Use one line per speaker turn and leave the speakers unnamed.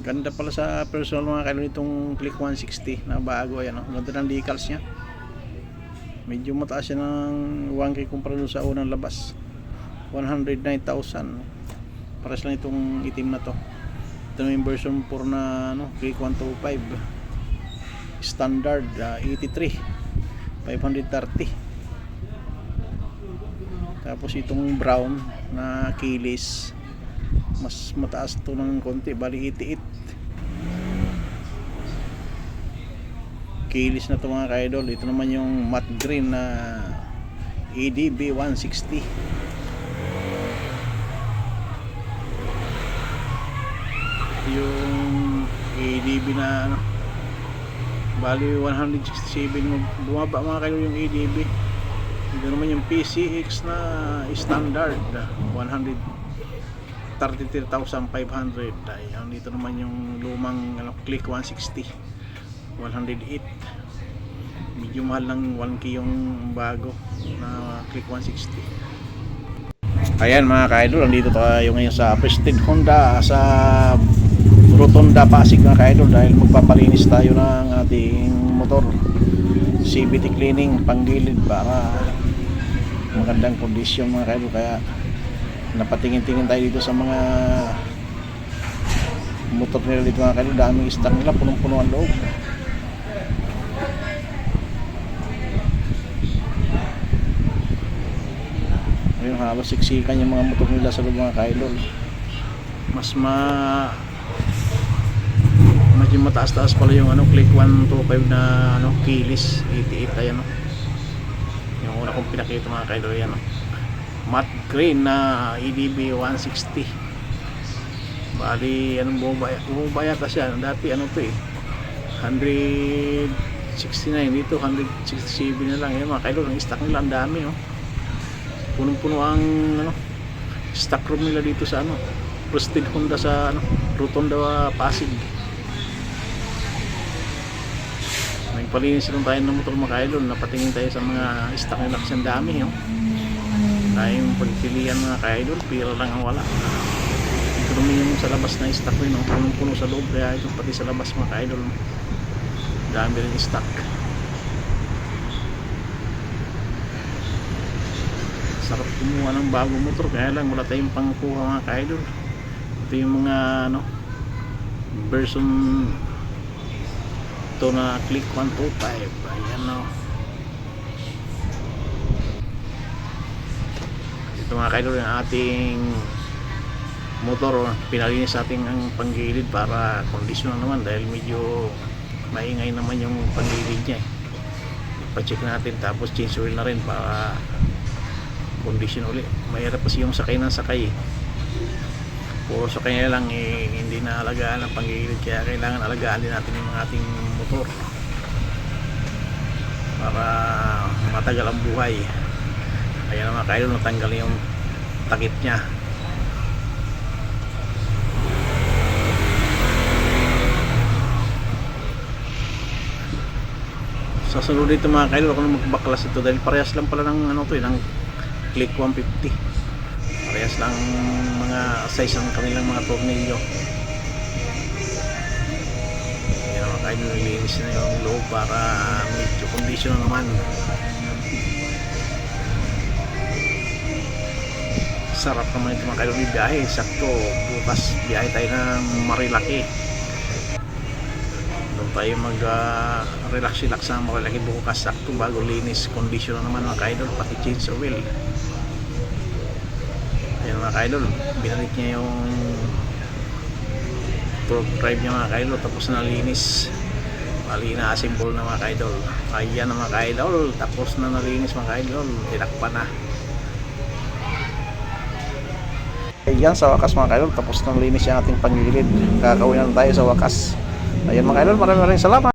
Ganda pala sa personal mga kaidol itong Click 160 na bago. Ayan, oh. Ganda ng decals nya. Medyo mataas siya ng 1K kumpara doon sa unang labas. 109,000. Pares lang itong itim na to. Ito na yung version 4 na Click 125 standard, 83 530. Tapos itong brown na keyless, mas mataas to ng konti, bali 88. Keyless na to mga ka-idol. Ito naman yung matte green na ADB 160. Yung ADB na bali 167 bumaba mga ka-idol yung ADB. Ito naman yung PCX na standard 133,500. Ayan, dito naman yung lumang Click 160 108. Medyo mahal ng 1K yung bago na Click 160. Ayan mga ka-idol, nandito tayo ngayon sa Prestige Honda sa Rotonda Pasig mga ka-idol, dahil magpapalinis tayo ng ating motor, CVT cleaning panggilid para magandang kondisyon mga ka-idol. Kaya napatingin-tingin tayo dito sa mga motor nila dito mga ka-idol. Daming stock nila, punong-puno ang loob. Ayun, halos siksikan yung mga motor nila sa loob mga ka-idol. Medyo mataas-taas pala yung Click 125 na keyless 88. Ayan yung una kong pinakita mga ka-idol. Yan matte green na EDB 160. Bali bumabaya ta siya dati to 169, dito 167 na lang. Yan mga ka-idol, ang stock nila ang dami punong-puno ang stock room nila dito sa Prestige Honda sa Rotonda Pasig. Nagpalinis lang tayo ng motor mga ka-idol, napatingin tayo sa mga stock nila kasi ang dami tayong pagpilian mga ka-idol, pira lang ang wala. Ito naman yung sa labas na stock rin, punong-puno sa loob, kaya ito pati sa labas mga ka-idol dami rin stock. Sarap kumuha ng bagong motor, kaya lang wala tayong pangkuha mga ka-idol. Ito yung mga version ito na Click 125. Ayan ito mga ka-idol yung ating motor, pinalinis natin ang panggilid para kondisyon naman, dahil medyo maingay naman yung panggilid niya ipacheck natin, tapos change oil na rin para kondisyon ulit. Mahirap kasi yung sakay ng sakay puro sakay na lang hindi na alagaan ang panggilid, kaya kailangan alagaan din natin yung ating motor para matagal ang buhay. Ayan mga ka-idol, natanggal yung takip nya. Sa sunod dito mga ka-idol, ako na magbaklas ito, dahil parehas lang pala ng ng Click 150. Parehas lang mga size ng kanilang mga tornilyo. Ayan mga ka-idol, nilinis na yung loob para medyo condition naman. Sarap naman ito mga ka-idol, biyahe. Sakto bukas biyahe tayo ng Marilaki. Doon tayo mag relax sa Marilaki bukas. Sakto bago linis, condition naman mga ka-idol, pati change oil. Ayan mga ka-idol, binalik niya yung torque drive niya mga ka-idol, tapos na linis. Bali na-assemble na mga ka-idol. Ayan na mga ka-idol, tapos na nalinis mga ka-idol, tinakpan na. Ayan, sa wakas mga ka-idol, tapos na nalinis yung ating panggilid. Kakawin na tayo sa wakas. Ayan mga ka-idol, maraming salamat.